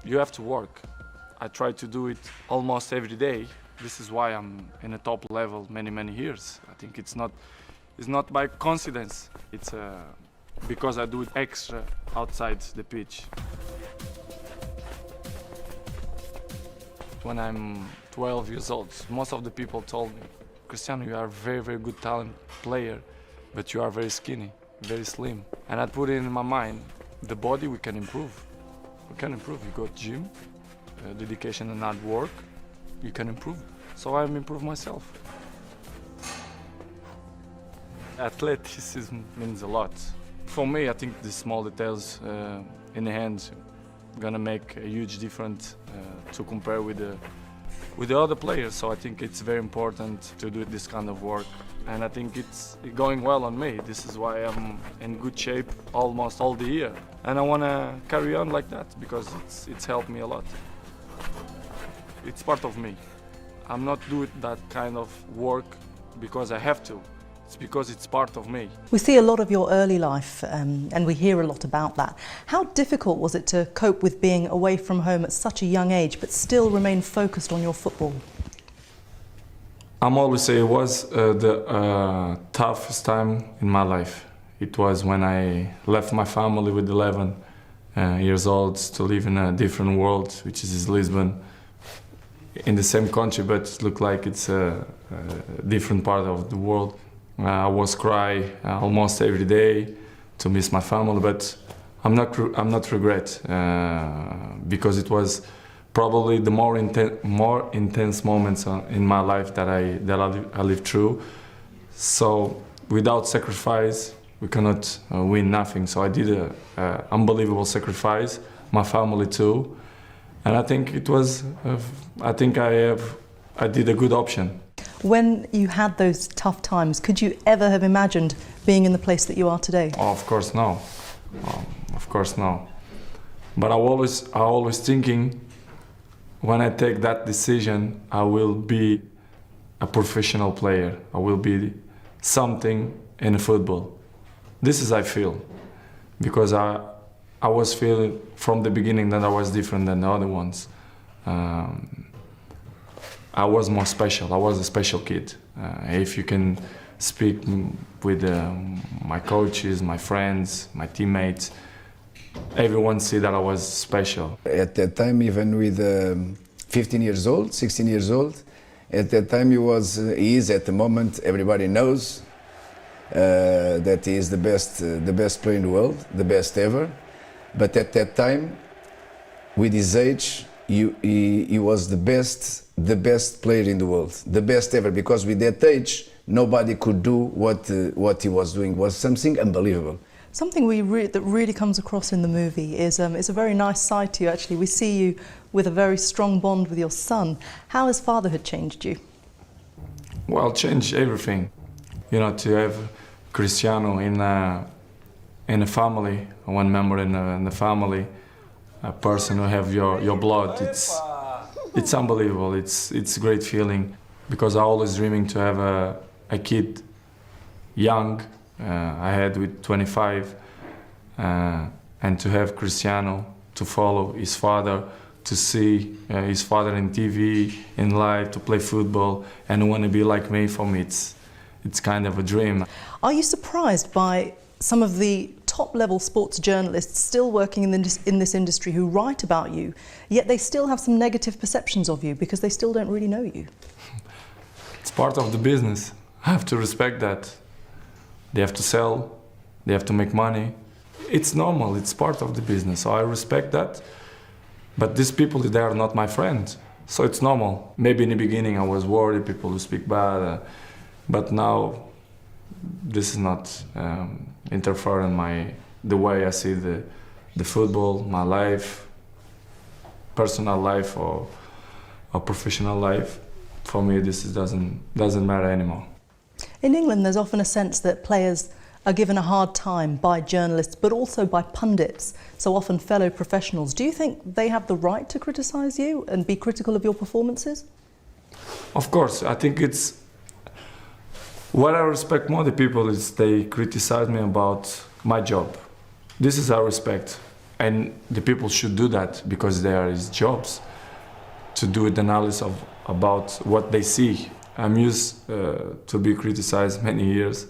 you have to work. I try to do it almost every day. This is why I'm in a top level many years. I think it's not by coincidence. It's because I do it extra outside the pitch. When I'm 12 years old, most of the people told me, Cristiano, you are a very good talent player, but you are very skinny, very slim. And I put it in my mind, the body we can improve. We can improve. You go to gym, dedication and hard work, you can improve. So I improve myself. Athleticism means a lot. For me, I think the small details in the hands gonna make a huge difference to compare with the other players. So I think it's very important to do this kind of work, and I think it's going well on me. This is why I'm in good shape almost all the year, and I wanna carry on like that because it's helped me a lot. It's part of me. I'm not doing that kind of work because I have to. It's because it's part of me. We see a lot of your early life and we hear a lot about that. How difficult was it to cope with being away from home at such a young age but still remain focused on your football? I'm always say it was the toughest time in my life. It was when I left my family with 11 years old to live in a different world, which is Lisbon, in the same country, but it looked like it's a different part of the world. I was cry almost every day to miss my family, but I'm not regret because it was probably the more intense moments in my life that I lived through. So without sacrifice, we cannot win nothing. So I did an unbelievable sacrifice, my family too, and I think it was. I think I did a good option. When you had those tough times, could you ever have imagined being in the place that you are today? Oh, of course no. Of course no. But I always thinking, when I take that decision, I will be a professional player. I will be something in football. This is I feel, because I was feeling from the beginning that I was different than the other ones. I was more special. I was a special kid. If you can speak with my coaches, my friends, my teammates, everyone see that I was special. At that time, even with 15 years old, 16 years old, at that time he is at the moment, everybody knows that he is the best player in the world, the best ever. But at that time, with his age, he was the best player in the world, the best ever, because with that age, nobody could do what he was doing. It was something unbelievable. Something that really comes across in the movie is it's a very nice side to you, actually. We see you with a very strong bond with your son. How has fatherhood changed you? Well, changed everything. You know, to have Cristiano in a family, one member in the family, a person who have your blood, it's unbelievable. It's a great feeling, because I always dreaming to have a kid young. I had with 25, and to have Cristiano, to follow his father, to see his father in TV, in live, to play football, and want to be like me. For me, it's kind of a dream. Are you surprised by some of the top-level sports journalists still working in this industry who write about you, yet they still have some negative perceptions of you because they still don't really know you? It's part of the business. I have to respect that. They have to sell, they have to make money. It's normal, it's part of the business, so I respect that. But these people, they are not my friends, so it's normal. Maybe in the beginning I was worried, people who speak bad, but now this is not interfering the way I see the football, my life, personal life or professional life. For me, this doesn't matter anymore. In England, there's often a sense that players are given a hard time by journalists, but also by pundits, so often fellow professionals. Do you think they have the right to criticise you and be critical of your performances? Of course, I think it's... What I respect more the people is they criticize me about my job. This is I respect. and the people should do that because they are his jobs to do the analysis about what they see. I'm used to be criticized many years,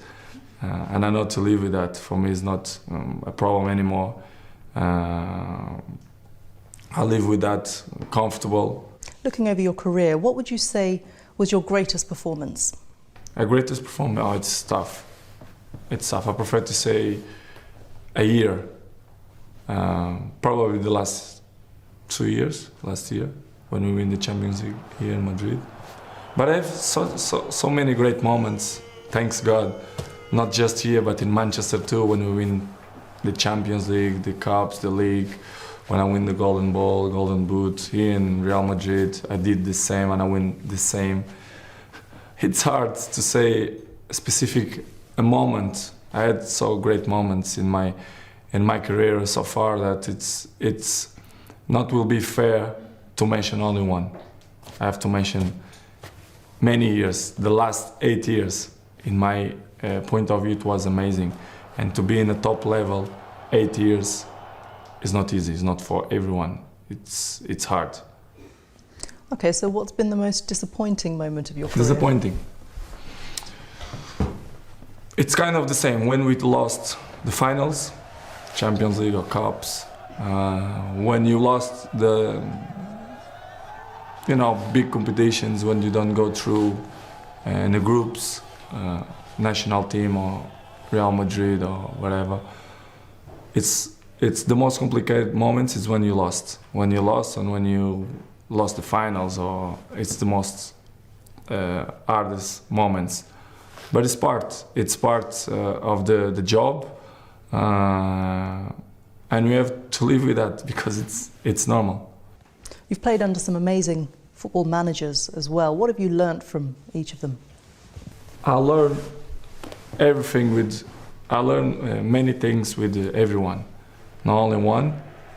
and I know to live with that. For me, it's not a problem anymore. I live with that, comfortable. Looking over your career, what would you say was your greatest performance? A greatest performance? Oh, it's tough. It's tough. I prefer to say a year. Probably the last 2 years, last year, when we win the Champions League here in Madrid. But I have so many great moments, thanks God. Not just here, but in Manchester too, when we win the Champions League, the Cups, the League, when I win the Golden Ball, Golden Boot. Here in Real Madrid, I did the same and I win the same. It's hard to say a specific moment. I had so great moments in my career so far that it's not will be fair to mention only one. I have to mention many years. The last 8 years, in my point of view, it was amazing. And to be in the top level 8 years is not easy. It's not for everyone. It's hard. Okay, so what's been the most disappointing moment of your career? Disappointing. It's kind of the same. When we lost the finals, Champions League or Cups, when you lost the big competitions, when you don't go through in the groups, national team or Real Madrid or whatever, it's the most complicated moments is when you lost. When you lost and when you lost the finals, or it's the most hardest moments. But it's part of the job, and we have to live with that because it's normal. You've played under some amazing football managers as well. What have you learnt from each of them? I learn everything I learn many things with everyone, not only one,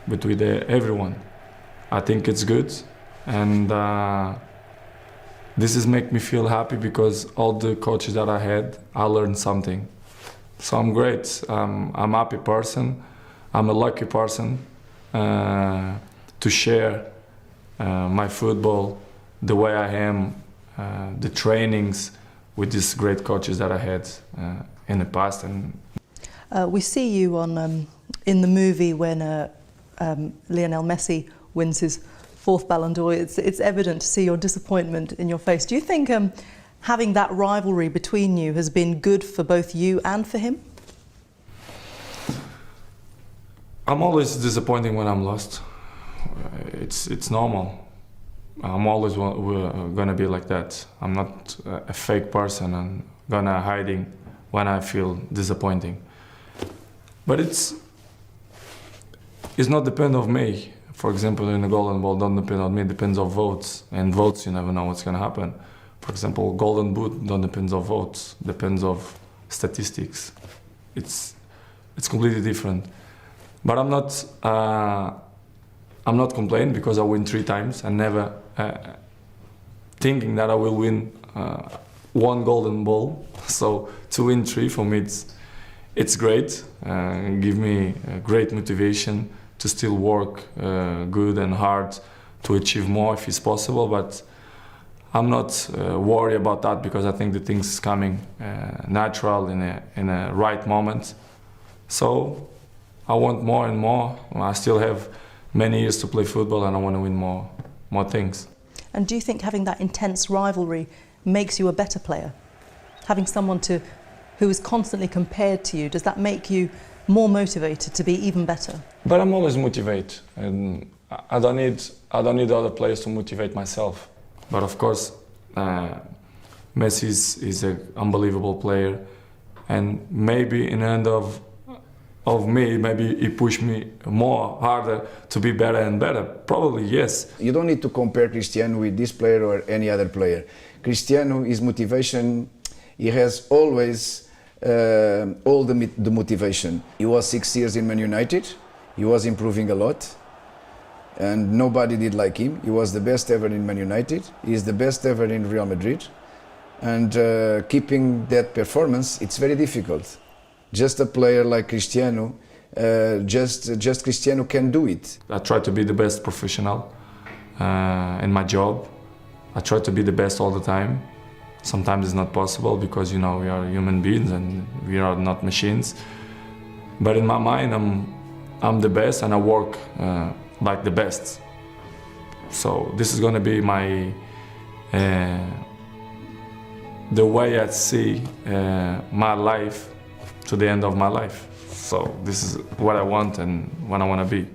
but with everyone. I think it's good, and this is make me feel happy because all the coaches that I had, I learned something. So I'm great. I'm a happy person. I'm a lucky person to share my football, the way I am, the trainings with these great coaches that I had in the past. And we see you in the movie when Lionel Messi wins his 4th Ballon d'Or. It's evident to see your disappointment in your face. Do you think having that rivalry between you has been good for both you and for him? I'm always disappointed when I'm lost. It's normal. I'm always gonna be like that. I'm not a fake person and gonna hiding when I feel disappointing. But it's not depend of me. For example, in the Golden Ball, don't depend on me. It depends on votes, and votes you never know what's gonna happen. For example, Golden Boot don't depends on votes. Depends of statistics. It's completely different. But I'm not complaining because I win 3 times and never thinking that I will win 1 Golden Ball. So to win 3 for me it's great. Give me great motivation to still work good and hard to achieve more if it's possible. But I'm not worried about that because I think the things coming natural in a right moment. So I want more and more. I still have many years to play football and I want to win more things. And do you think having that intense rivalry makes you a better player? Having someone who is constantly compared to you, does that make you more motivated to be even better? But I'm always motivated, and I don't need other players to motivate myself. But of course, Messi is an unbelievable player, and maybe in the end of me, maybe he pushed me more harder to be better and better. Probably yes. You don't need to compare Cristiano with this player or any other player. Cristiano, his motivation, he has always all the motivation. He was 6 years in Man United. He was improving a lot, and nobody did like him. He was the best ever in Man United. He is the best ever in Real Madrid, and keeping that performance, it's very difficult. Just a player like Cristiano just Cristiano can do it. I try to be the best professional in my job. I try to be the best all the time. Sometimes it's not possible because, you know, we are human beings and we are not machines. But in my mind, I'm the best and I work like the best. So this is going to be my the way I see my life to the end of my life. So this is what I want and what I want to be.